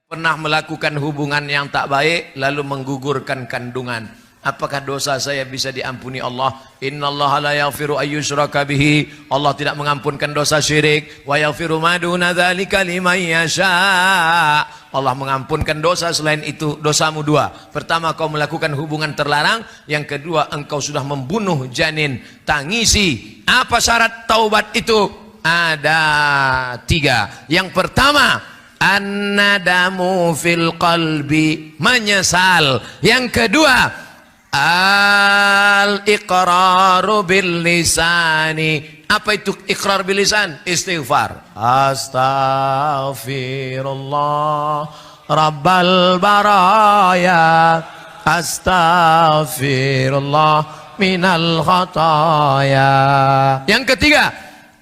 Pernah melakukan hubungan yang tak baik lalu menggugurkan kandungan, apakah dosa saya bisa diampuni Allah? Innallaha la yaghfiru ayyushraka bihi, Allah tidak mengampunkan dosa syirik. Wa yaghfiru ma duna dzalika liman yasha, Allah mengampunkan dosa selain itu. Dosamu dua: pertama, kau melakukan hubungan terlarang; yang kedua, engkau sudah membunuh janin. Tangisi. Apa syarat taubat itu? Ada 3. Yang pertama, an-nadamu fil qalbi, menyesal. Yang kedua, al-iqraru bil lisani. Apa itu iqrar bil lisan? Istighfar. Astaghfirullah rabbal baraya, astaghfirullah minal khataya. Yang ketiga,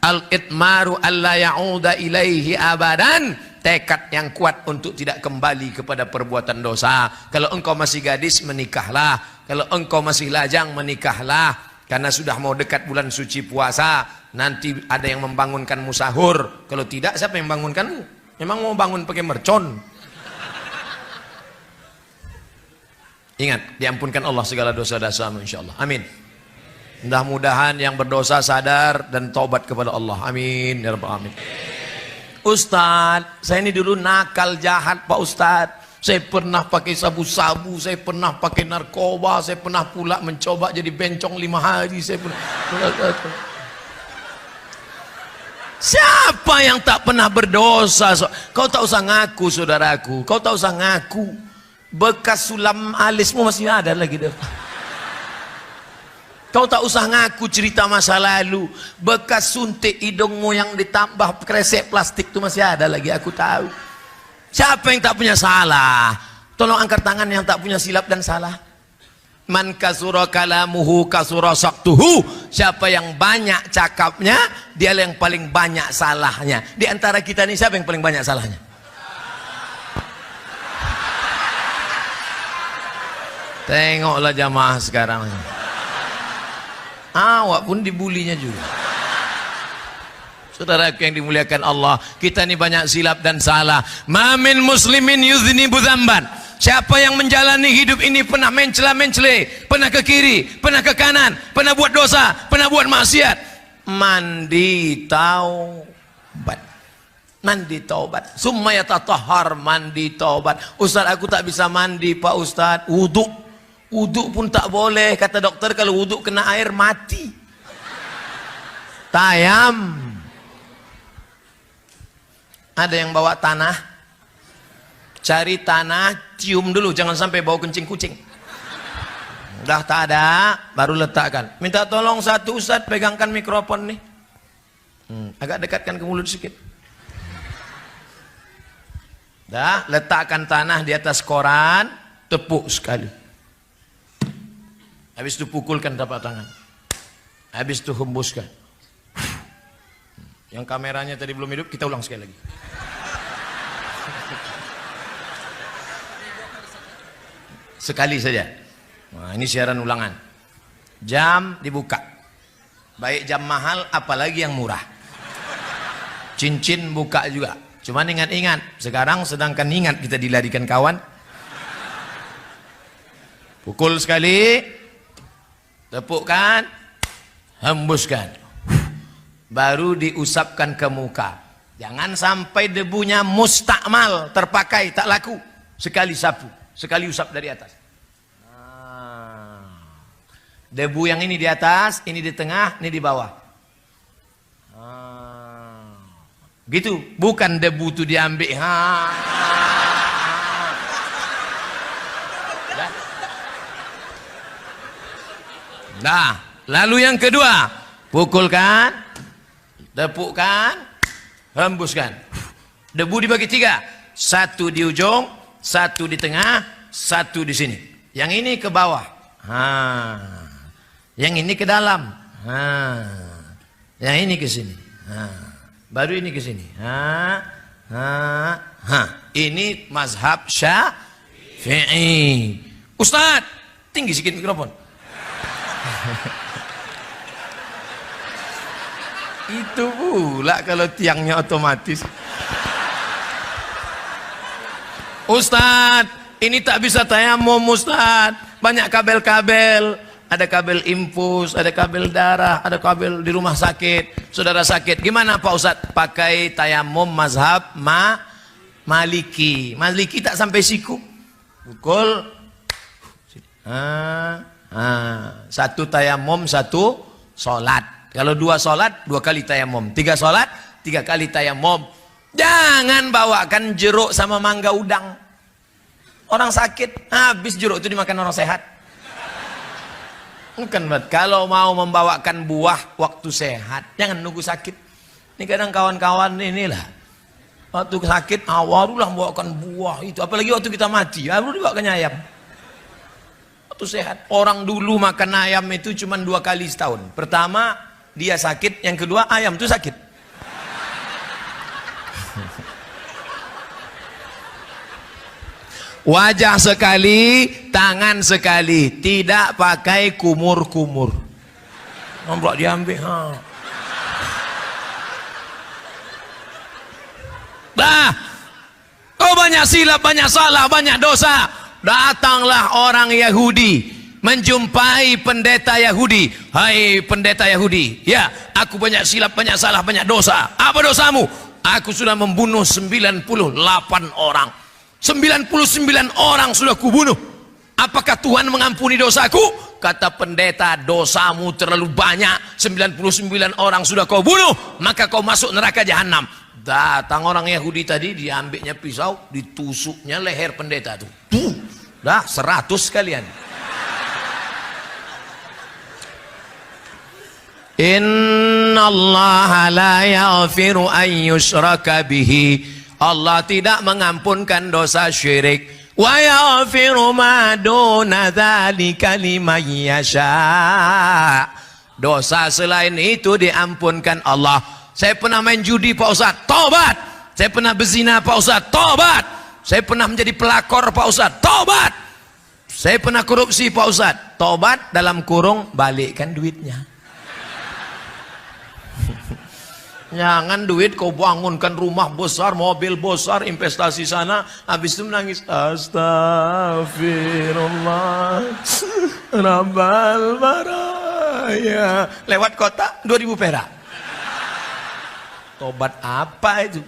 al-itmaru alla ya'uda ilaihi abadan, tekad yang kuat untuk tidak kembali kepada perbuatan dosa. Kalau engkau masih gadis, menikahlah. Kalau engkau masih lajang, menikahlah. Karena sudah mau dekat bulan suci puasa, nanti ada yang membangunkanmu sahur. Kalau tidak, siapa yang membangunkanmu? Memang mau bangun pakai mercon? Ingat, diampunkan Allah segala dosa-dosamu insyaallah. Amin. Mudah-mudahan yang berdosa sadar dan taubat kepada Allah. Amin ya rabbal alamin. Ustadz, saya ini dulu nakal jahat Pak Ustadz. Saya pernah pakai sabu-sabu, saya pernah pakai narkoba, saya pernah pula mencoba jadi bencong 5 hari. Saya pernah... Siapa yang tak pernah berdosa? Kau tak usah ngaku, saudaraku. Kau tak usah ngaku. Bekas sulam alismu masih ada lagi deh. Kau tak usah ngaku cerita masa lalu. Bekas suntik hidungmu yang ditambah kresek plastik itu masih ada lagi, aku tahu. Siapa yang tak punya salah? Tolong angkat tangan yang tak punya silap dan salah. Man kasura kalamuhu kasura saktuhu. Siapa yang banyak cakapnya, dia yang paling banyak salahnya. Di antara kita ini siapa yang paling banyak salahnya? Tengoklah jamaah sekarang. Awak pun dibulinya juga. Saudaraku yang dimuliakan Allah, kita ini banyak silap dan salah. Ma min muslimin yudhnibu dzamban. Siapa yang menjalani hidup ini pernah mencela-mencele, pernah ke kiri, pernah ke kanan, pernah buat dosa, pernah buat maksiat, mandi taubat. Mandi taubat. Summa yatatahhar, mandi taubat. Ustaz, aku tak bisa mandi Pak Ustaz. Wuduk. Wuduk pun tak boleh, kata dokter, kalau wuduk kena air mati. Tayam. Ada yang bawa tanah, cari tanah, cium dulu, jangan sampai bau kencing kucing. Udah tak ada, baru letakkan. Minta tolong satu Ustaz, pegangkan mikrofon nih. Agak dekatkan ke mulut sedikit. Dah, letakkan tanah di atas koran, tepuk sekali. Habis itu pukulkan telapak tangan. Habis itu hembuskan. Yang kameranya tadi belum hidup, kita ulang sekali lagi. Sekali saja. Nah, ini siaran ulangan. Jam dibuka. Baik jam mahal, apalagi yang murah. Cincin buka juga. Cuman ingat-ingat, sekarang sedangkan ingat kita dilarikan kawan. Pukul sekali. Tepukkan, hembuskan, baru diusapkan ke muka. Jangan sampai debunya mustakmal, terpakai, tak laku. Sekali sapu, sekali usap dari atas. Debu yang ini di atas, ini di tengah, ini di bawah. Gitu, bukan debu itu diambil. Nah, lalu yang kedua, pukulkan, tepukkan, hembuskan. Debu dibagi 3, 1 di ujung, 1 di tengah, 1 di sini. Yang ini ke bawah, yang ini ke dalam, yang ini ke sini, baru ini ke sini. Ini mazhab Syafi'i. Ustaz, tinggi sedikit mikrofon. Itu pula kalau tiangnya otomatis. Ustadz, ini tak bisa tayamum Ustadz. Banyak kabel-kabel. Ada kabel infus, ada kabel darah, ada kabel di rumah sakit. Saudara sakit, gimana Pak Ustadz? Pakai tayamum mazhab Maliki. Maliki tak sampai siku. Pukul. Satu tayamum, satu sholat. Kalau 2 sholat, 2 kali tayamum. 3 sholat, 3 kali tayamum. Jangan bawakan jeruk sama mangga udang. Orang sakit, habis jeruk itu dimakan orang sehat. Bukan, kalau mau membawakan buah waktu sehat, jangan nunggu sakit. Ini kadang kawan-kawan inilah, waktu sakit awarulah membawakan buah itu, apalagi waktu kita mati, baru dibawakan ayam. Waktu sehat, orang dulu makan ayam itu cuma 2 kali setahun. Pertama dia sakit, yang kedua ayam itu sakit. Wajah sekali, tangan sekali, tidak pakai kumur-kumur. Nampak diambil. Kau banyak silap, banyak salah, banyak dosa. Datanglah orang Yahudi menjumpai pendeta Yahudi. Hai pendeta Yahudi, ya, aku banyak silap, banyak salah, banyak dosa. Apa dosamu? Aku sudah membunuh 98 orang. 99 orang sudah kubunuh. Apakah Tuhan mengampuni dosaku? Kata pendeta, dosamu terlalu banyak. 99 orang sudah kau bunuh, maka kau masuk neraka jahanam. Datang orang Yahudi tadi, diambilnya pisau, ditusuknya leher pendeta itu. Dah 100 kalian. Innallaha la yaghfiru an yushraka bihi. Allah tidak mengampunkan dosa syirik. Wa yaghfiru ma duna dzalika liman yasha. Dosa selain itu diampunkan Allah. Saya pernah main judi Pak Ustaz, tobat. Saya pernah berzina Pak Ustaz, tobat. Saya pernah menjadi pelakor Pak Ustaz, tobat. Saya pernah korupsi Pak Ustaz, tobat dalam kurung balikkan duitnya. Jangan duit kau bangunkan rumah besar, mobil besar, investasi sana, habis itu menangis. Astagfirullah, Rabbal baraya. Lewat kota 2000 perak. Tobat apa itu?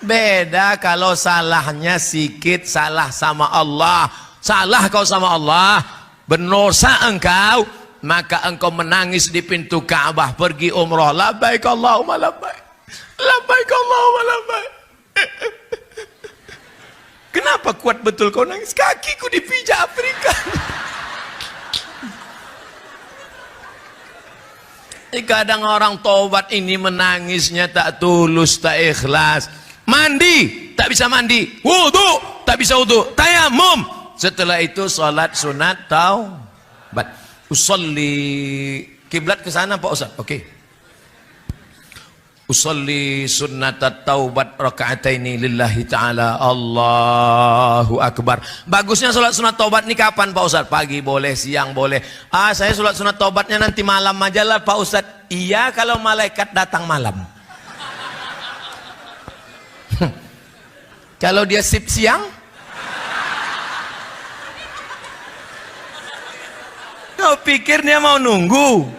Beda kalau salahnya sikit, salah sama Allah. Salah kau sama Allah, berdosa engkau, maka engkau menangis di pintu Ka'bah pergi umrah. Labbaik Allahumma labbaik, labbaik Allahumma labbaik. Kenapa kuat betul kau nangis? Kakiku dipijak Afrika. Kadang orang tobat ini menangisnya tak tulus, tak ikhlas. Mandi tak bisa mandi, wudu tak bisa wudu, tayamum. Setelah itu salat sunat taubat. Usolli kiblat ke sana Pak Ustaz. Oke. Usolli sunnatat taubat raka'ataini lillahi ta'ala. Allahu akbar. Bagusnya salat sunat taubat ini kapan Pak Ustaz? Pagi boleh, siang boleh. Saya salat sunat taubatnya nanti malam aja lah Pak Ustaz. Iya, kalau malaikat datang malam. Kalau dia sip siang, kau pikir dia mau nunggu?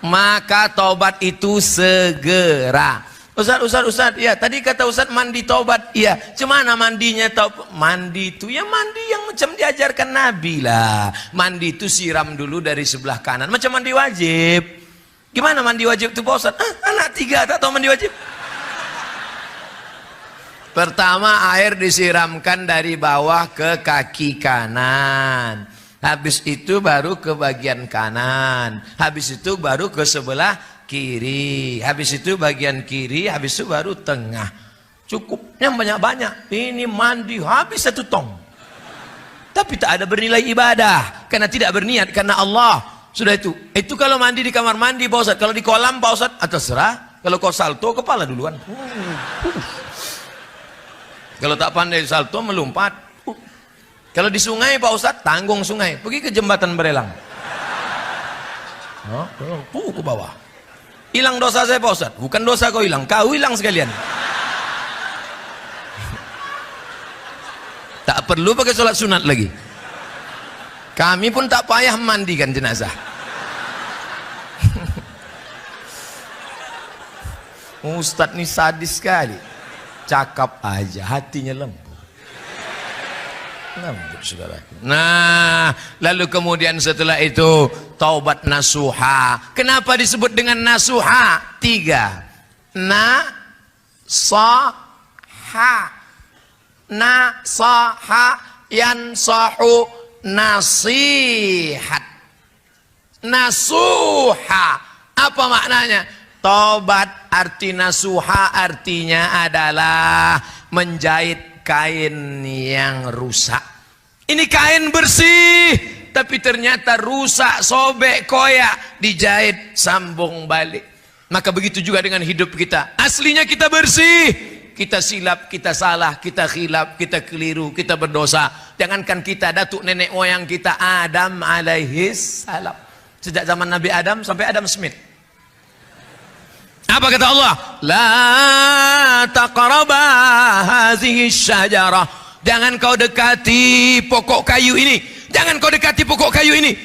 Maka tobat itu segera. Ustaz, ya tadi kata Ustaz mandi tobat. Iya, cemana mandinya? Mandi itu ya mandi yang macam diajarkan Nabi lah. Mandi itu siram dulu dari sebelah kanan, macam mandi wajib. Gimana mandi wajib itu Pak Ustaz? Anak 3 tak tahu mandi wajib. Pertama air disiramkan dari bawah ke kaki kanan. Habis itu baru ke bagian kanan. Habis itu baru ke sebelah kiri. Habis itu bagian kiri. Habis itu baru tengah. Cukup yang banyak-banyak. Ini mandi habis 1 tong. Tapi tak ada bernilai ibadah. Karena tidak berniat karena Allah. Sudah itu. Itu kalau mandi di kamar mandi Pak Ustaz. Kalau di kolam Pak Ustaz, terserah. Kalau kau salto kepala duluan. Kalau tak pandai salto melompat. Kalau di sungai Pak Ustaz, tanggung sungai, pergi ke jembatan Berelang. Ke bawah. Hilang dosa saya Pak Ustaz. Bukan dosa kau hilang, kau hilang sekalian. Tak perlu pakai sholat sunat lagi. Kami pun tak payah mandikan jenazah. Ustadz ini sadis sekali. Cakap aja, hatinya lembut. Lembut saudaraku. Nah, lalu kemudian setelah itu taubat nasuha. Kenapa disebut dengan nasuha? 3. Nasaha. Nasaha yansahu nasihat. Nasuha. Apa maknanya? Taubat arti nasuha artinya adalah menjahit kain yang rusak. Ini kain bersih, tapi ternyata rusak, sobek, koyak, dijahit, sambung balik. Maka begitu juga dengan hidup kita. Aslinya kita bersih, kita silap, kita salah, kita khilaf, kita keliru, kita berdosa. Jangankan kita, datuk nenek moyang kita Adam alaihis salam. Sejak zaman Nabi Adam sampai Adam Smith. Apa kata Allah? La taqraba hazihi syajarah. Jangan kau dekati pokok kayu ini. Jangan kau dekati pokok kayu ini.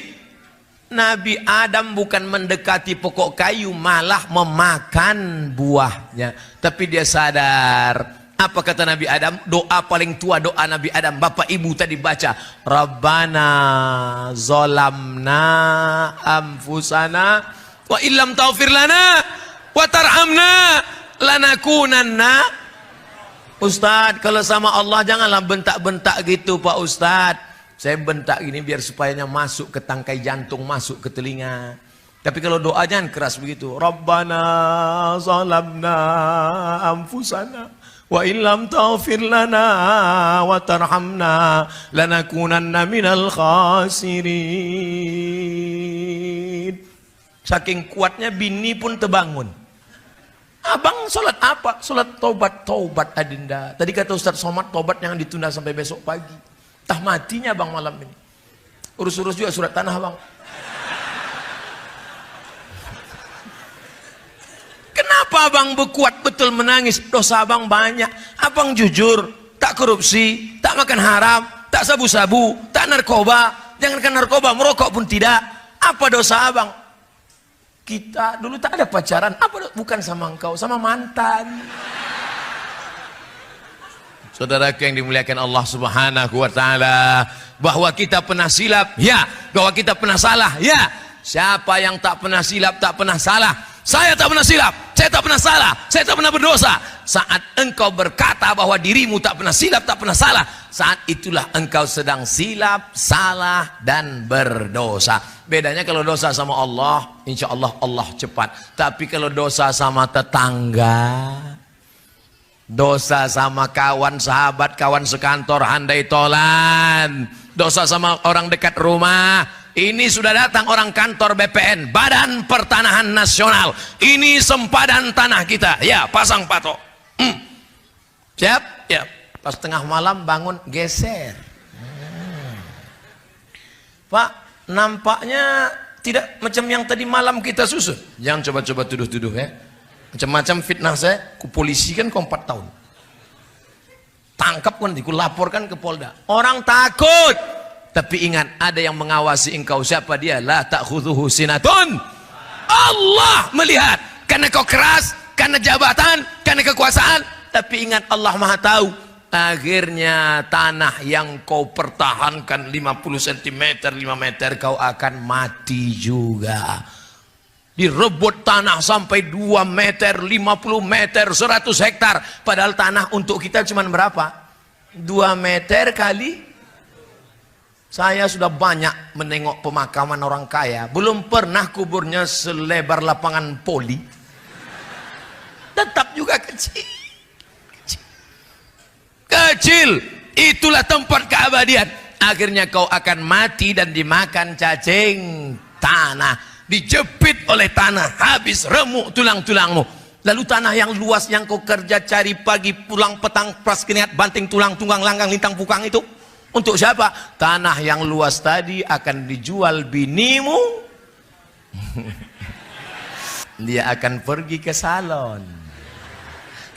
Nabi Adam bukan mendekati pokok kayu, malah memakan buahnya. Tapi dia sadar. Apa kata Nabi Adam? Doa paling tua doa Nabi Adam. Bapak ibu tadi baca. Rabbana zolamna anfusana wa illam taghfir lana wa tarhamna lanakunanna. Ustadz, kalau sama Allah janganlah bentak-bentak gitu Pak Ustadz. Saya bentak gini biar supayanya masuk ke tangkai jantung, masuk ke telinga. Tapi kalau doa jangan keras begitu. Rabbana zalamna anfusana wa illam taghfir lana wa tarhamna lanakunanna minal khasirin. Saking kuatnya bini pun terbangun. Abang sholat apa? Sholat taubat adinda. Tadi kata Ustaz Somad taubat yang ditunda sampai besok pagi. Tah matinya bang malam ini. Urus-urus juga surat tanah bang. Kenapa abang berkuat betul menangis? Dosa abang banyak. Abang jujur, tak korupsi, tak makan haram, tak sabu-sabu, tak narkoba. Jangankan narkoba, merokok pun tidak. Apa dosa abang? Kita dulu tak ada pacaran. Apa? Bukan sama engkau, sama mantan. Saudaraku yang dimuliakan Allah Subhanahu wa taala, bahwa kita pernah silap, ya. Bahwa kita pernah salah, ya. Siapa yang tak pernah silap, tak pernah salah? Saya tak pernah silap, saya tak pernah salah, saya tak pernah berdosa. Saat engkau berkata bahwa dirimu tak pernah silap, tak pernah salah, saat itulah engkau sedang silap, salah, dan berdosa. Bedanya kalau dosa sama Allah, insya Allah Allah cepat. Tapi kalau dosa sama tetangga, dosa sama kawan sahabat, kawan sekantor, handai tolan, dosa sama orang dekat rumah, ini sudah datang orang kantor BPN, Badan Pertanahan Nasional, ini sempadan tanah kita, ya pasang patok. Siap? Ya. Pas tengah malam bangun geser. Pak, nampaknya tidak macam yang tadi malam kita susun. Jangan coba-coba tuduh-tuduh ya. Macam-macam fitnah saya, ku polisi kan kau 4 tahun. Tangkap kan, ku laporkan ke Polda. Orang takut. Tapi ingat, ada yang mengawasi engkau. Siapa dia? La ta'khudhuhu sinatun. Allah melihat. Karena kau keras, karena jabatan, karena kekuasaan. Tapi ingat, Allah Maha tahu. Akhirnya tanah yang kau pertahankan 50 cm, 5 meter, kau akan mati juga. Direbut tanah sampai 2 meter, 50 meter, 100 hektar. Padahal tanah untuk kita cuma berapa? 2 meter kali. Saya sudah banyak menengok pemakaman orang kaya. Belum pernah kuburnya selebar lapangan poli. Tetap juga kecil. Kecil. Itulah tempat keabadian. Akhirnya kau akan mati dan dimakan cacing tanah. Dijepit oleh tanah, habis remuk tulang-tulangmu. Lalu tanah yang luas yang kau kerja cari pagi pulang petang pas keniat banting tulang tunggang langgang lintang pukang itu untuk siapa? Tanah yang luas tadi akan dijual binimu. Dia akan pergi ke salon.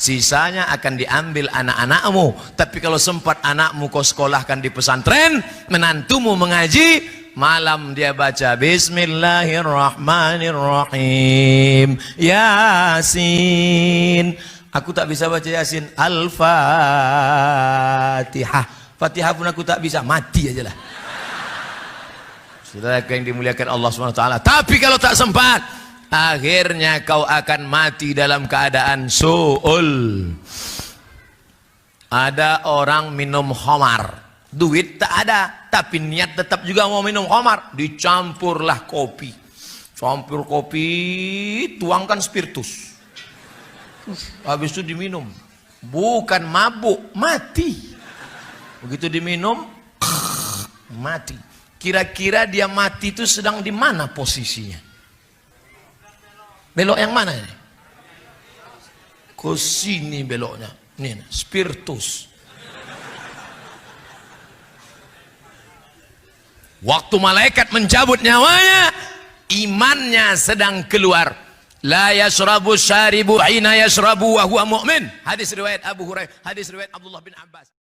sisanya akan diambil anak-anakmu. Tapi kalau sempat anakmu kau sekolahkan di pesantren, menantumu mengaji, malam dia baca Bismillahirrahmanirrahim, Yasin. Aku tak bisa baca Yasin. Al-Fatihah. Fatihah pun aku tak bisa, mati aja lah. Saudara yang dimuliakan Allah SWT. Tapi kalau tak sempat, akhirnya kau akan mati dalam keadaan su'ul. Ada orang minum khamar, duit tak ada, tapi niat tetap juga mau minum khamar. Dicampurlah kopi, campur kopi, tuangkan spiritus, habis itu diminum. Bukan mabuk, mati. Begitu diminum, mati. Kira-kira dia mati itu sedang di mana posisinya? Belok yang mana ini? Ke sini beloknya. Ini spiritus. Waktu malaikat mencabut nyawanya, imannya sedang keluar. La yashrabu syaribu hina yashrabu wa huwa mu'min. Hadis riwayat Abu Hurairah, hadis riwayat Abdullah bin Abbas.